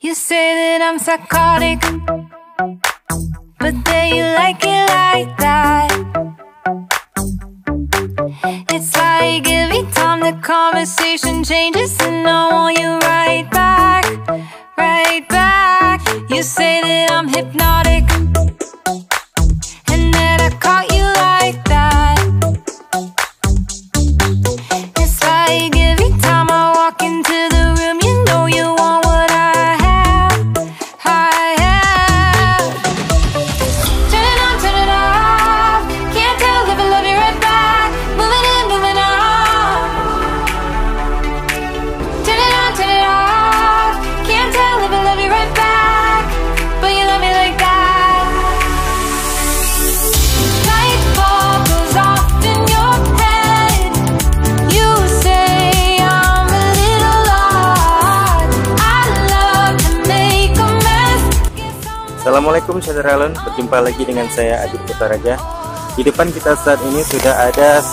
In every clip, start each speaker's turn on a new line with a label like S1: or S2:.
S1: You say that I'm psychotic, but then you like it like that. It's like every time the conversation changes and I want you right back, right back. You say that I'm hypnotic and that I caught you like that. It's like every time I walk into the room, you know you want what I have, I have. Turn it on, turn it off. Can't tell if I love you right back. Moving in, moving on. Turn it on, turn it off. Can't tell if I love you right back, but you love me like that. Light bulb goes off in your head. You say I'm a little odd. I love to make a mess.
S2: Assalamualaikum saudara Alon, berjumpa lagi dengan saya Adit Putaraja. Di depan kita saat ini sudah ada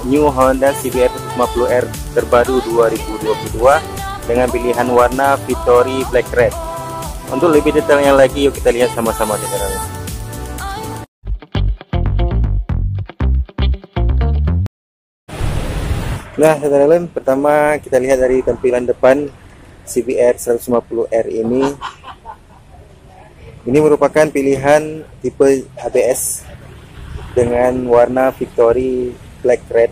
S2: New Honda CBR 150R terbaru 2022 dengan pilihan warna Victory Black Red. Untuk lebih detailnya lagi, yuk kita lihat sama-sama saudara Alon. Nah saudara Alon, pertama kita lihat dari tampilan depan CBR 150R ini. Ini merupakan pilihan tipe ABS dengan warna Victory Black Red.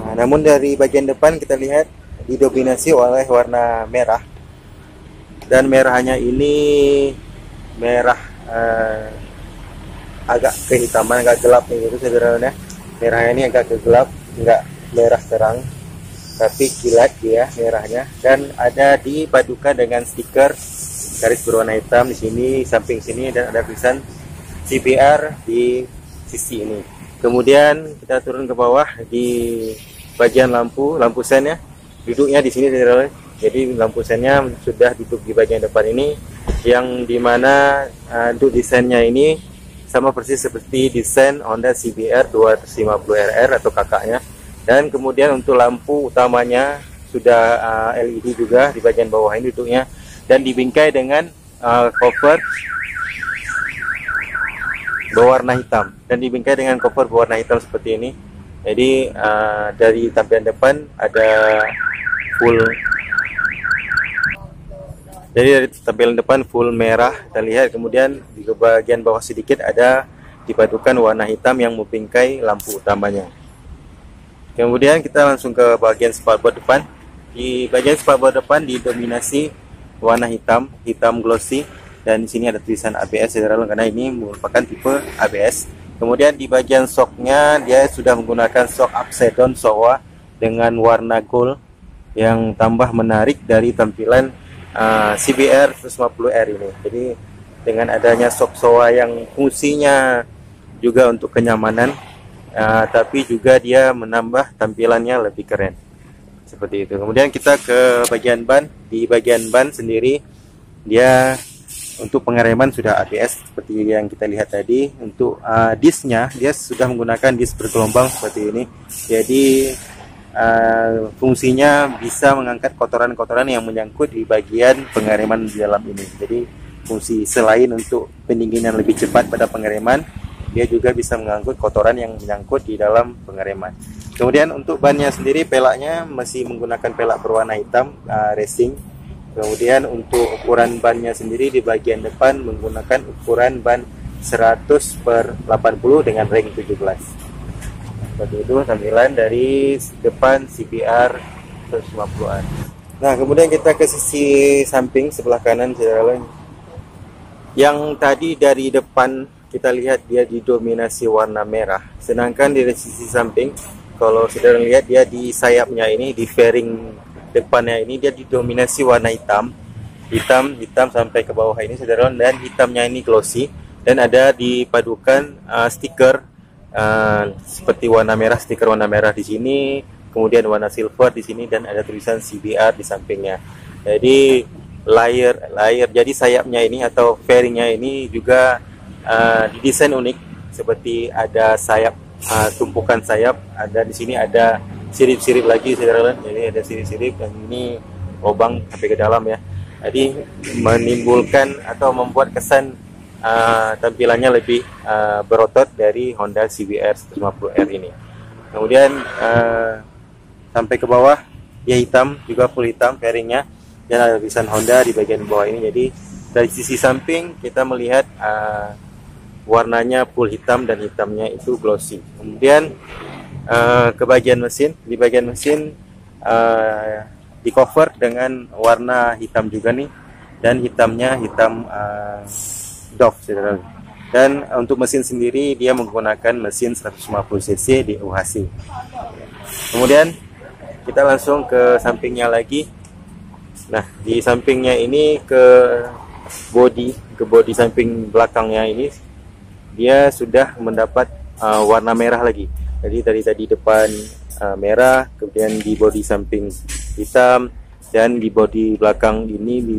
S2: Nah, namun dari bagian depan kita lihat didominasi oleh warna merah, dan merahnya ini merah agak kehitaman, agak gelap gitu saudara. Merahnya ini agak gelap, enggak merah terang, tapi kilat dia merahnya, dan ada dipadukan dengan stiker garis berwarna hitam di sini, samping sini, dan ada tulisan CBR di sisi ini. Kemudian kita turun ke bawah di bagian lampu sen ya. Duduknya di sini saudara. Jadi lampu sennya sudah duduk di bagian depan ini, yang dimana untuk desainnya ini sama persis seperti desain Honda CBR 250RR atau kakaknya. Dan kemudian untuk lampu utamanya sudah LED juga di bagian bawah ini duduknya, dan dibingkai dengan cover berwarna hitam, seperti ini. Jadi dari tampilan depan ada full merah kita lihat. Kemudian di bagian bawah sedikit ada dipadukan warna hitam yang membingkai lampu utamanya. Kemudian kita langsung ke bagian spakbor depan. Di bagian spakbor depan didominasi warna hitam glossy, dan di sini ada tulisan ABS karena ini merupakan tipe ABS. Kemudian di bagian shocknya dia sudah menggunakan shock upside down Showa dengan warna gold yang tambah menarik dari tampilan CBR 150R ini. Jadi dengan adanya shock Showa yang fungsinya juga untuk kenyamanan, tapi juga dia menambah tampilannya lebih keren. Seperti itu. Kemudian kita ke bagian ban. Di bagian ban sendiri dia untuk pengereman sudah ABS seperti yang kita lihat tadi. Untuk disknya dia sudah menggunakan disk bergelombang seperti ini. Jadi fungsinya bisa mengangkat kotoran-kotoran yang menyangkut di bagian pengereman di dalam ini. Jadi fungsi selain untuk pendinginan lebih cepat pada pengereman, dia juga bisa mengangkut kotoran yang menyangkut di dalam pengereman. Kemudian untuk bannya sendiri, pelaknya masih menggunakan pelak berwarna hitam racing. Kemudian untuk ukuran bannya sendiri di bagian depan menggunakan ukuran ban 100/80 dengan ring 17. Seperti itu tampilan dari depan CBR 150R. Nah kemudian kita ke sisi samping sebelah kanan saudara. Yang tadi dari depan kita lihat dia didominasi warna merah, sedangkan di sisi samping kalau saudara lihat dia di sayapnya ini, di fairing depannya ini dia didominasi warna hitam sampai ke bawah ini saudara, dan hitamnya ini glossy, dan ada dipadukan stiker seperti warna merah, stiker warna merah di sini, kemudian warna silver di sini, dan ada tulisan CBR di sampingnya. Jadi layer jadi sayapnya ini atau fairingnya ini juga didesain unik, seperti ada sayap, tumpukan sayap, ada di sini ada sirip-sirip lagi saudara. Jadi ada sirip-sirip, dan ini lubang sampai ke dalam ya. Jadi menimbulkan atau membuat kesan tampilannya lebih berotot dari Honda CBR 150R ini. Kemudian sampai ke bawah dia hitam, juga full hitam fairingnya, dan ada tulisan Honda di bagian bawah ini. Jadi dari sisi samping kita melihat warnanya full hitam dan hitamnya itu glossy. Kemudian ke bagian mesin, di bagian mesin di cover dengan warna hitam juga nih, dan hitamnya hitam Dove, saudara. Dan untuk mesin sendiri dia menggunakan mesin 150cc di UHC. Kemudian kita langsung ke sampingnya lagi. Nah, di sampingnya ini ke bodi samping belakangnya ini dia sudah mendapat warna merah lagi. Jadi dari tadi depan merah, kemudian di bodi samping hitam, dan di bodi belakang ini, di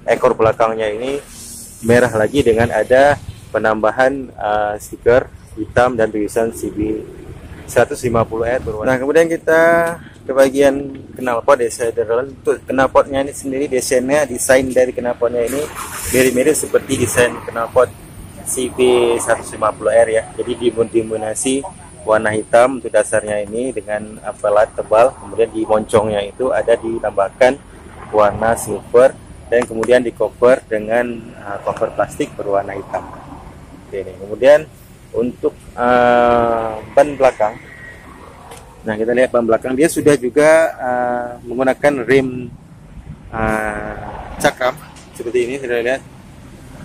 S2: ekor belakangnya ini merah lagi dengan ada penambahan stiker hitam dan tulisan CB 150R berwarna. Nah, kemudian kita ke bagian knalpot. Untuk knalpotnya ini sendiri desain dari knalpotnya ini mirip-mirip seperti desain knalpot CB 150R ya. Jadi didominasi warna hitam untuk dasarnya ini dengan pelat tebal, kemudian di moncongnya itu ada ditambahkan warna silver, dan kemudian di cover dengan cover plastik berwarna hitam. Oke, ini. Kemudian untuk ban belakang, nah kita lihat ban belakang dia sudah juga menggunakan rim cakram seperti ini, sudah lihat.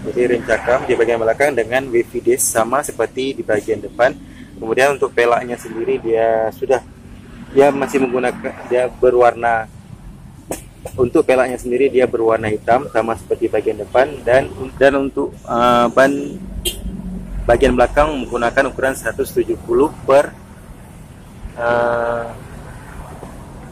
S2: Jadi rim cakram di bagian belakang dengan wavy disc sama seperti di bagian depan. Kemudian untuk pelaknya sendiri dia masih menggunakan, dia berwarna, untuk pelaknya sendiri dia berwarna hitam sama seperti bagian depan, dan untuk ban bagian belakang menggunakan ukuran 170 per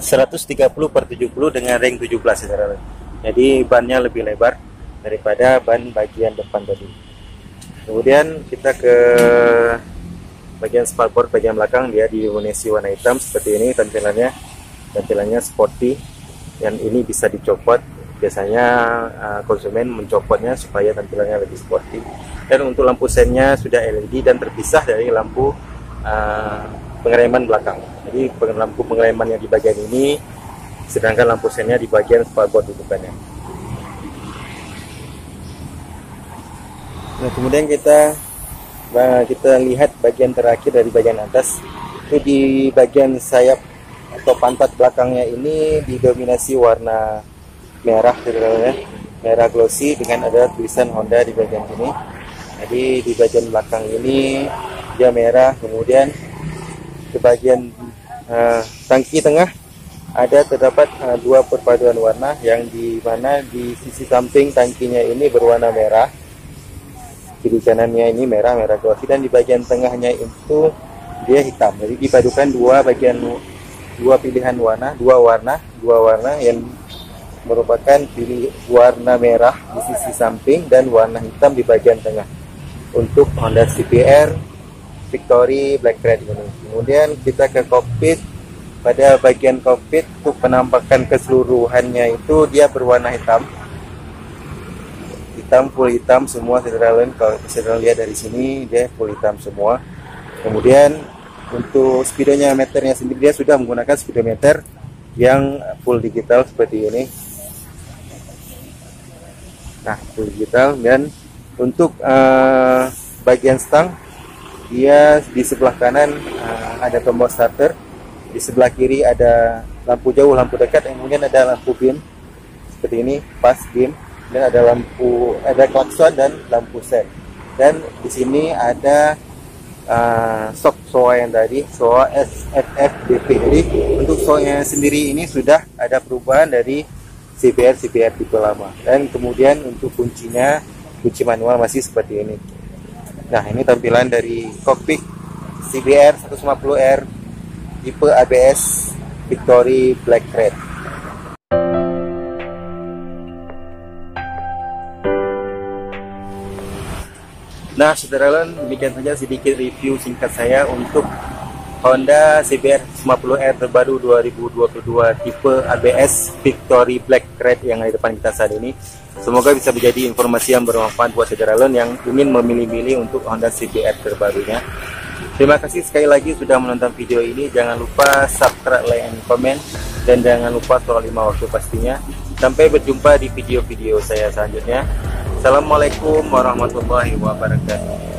S2: 130/70 dengan ring 17, saudara. Jadi bannya lebih lebar daripada ban bagian depan tadi. Kemudian kita ke bagian spaltboard bagian belakang, dia didominasi warna hitam seperti ini tampilannya sporty, dan ini bisa dicopot. Biasanya konsumen mencopotnya supaya tampilannya lebih sporty. Dan untuk lampu sennya sudah LED dan terpisah dari lampu pengereman belakang. Jadi lampu pengeremannya di bagian ini, sedangkan lampu sennya di bagian spaltboard dudukannya. Nah, kemudian kita lihat bagian terakhir dari bagian atas. Itu di bagian sayap atau pantat belakangnya ini didominasi warna merah, merah glossy dengan ada tulisan Honda di bagian sini. Jadi di bagian belakang ini dia merah. Kemudian ke bagian tangki tengah terdapat dua perpaduan warna, yang di mana di sisi samping tangkinya ini berwarna merah, kiri kanannya ini merah glossy, dan di bagian tengahnya itu dia hitam. Jadi dipadukan dua pilihan warna, dua warna yang merupakan warna merah di sisi samping dan warna hitam di bagian tengah untuk Honda CBR Victory Black Red ini. Kemudian kita ke kokpit. Pada bagian kokpit untuk penampakan keseluruhannya itu dia berwarna hitam, full hitam semua, saudara. Kalau saudara lihat dari sini dia full hitam semua. Kemudian untuk speedometernya sendiri dia sudah menggunakan speedometer yang full digital seperti ini. Nah, full digital. Dan untuk bagian stang, dia di sebelah kanan ada tombol starter, di sebelah kiri ada lampu jauh, lampu dekat, kemudian ada lampu beam seperti ini, pass beam, dan ada klakson dan lampu sen. Dan di sini ada shock SOA yang tadi, SOA SFFDP. Jadi untuk SOA sendiri ini sudah ada perubahan dari CBR tipe lama. Dan kemudian untuk kuncinya, kunci manual masih seperti ini. Nah, ini tampilan dari kokpit CBR 150R tipe ABS Victory Black Red. Nah, saudara, demikian saja sedikit review singkat saya untuk Honda CBR 50R terbaru 2022 tipe ABS Victory Black Red yang ada di depan kita saat ini. Semoga bisa menjadi informasi yang bermanfaat buat saudara yang ingin memilih-milih untuk Honda CBR terbarunya. Terima kasih sekali lagi sudah menonton video ini. Jangan lupa subscribe, like, and comment, dan jangan lupa soal 5 waktu pastinya. Sampai berjumpa di video-video saya selanjutnya. Assalamualaikum warahmatullahi wabarakatuh.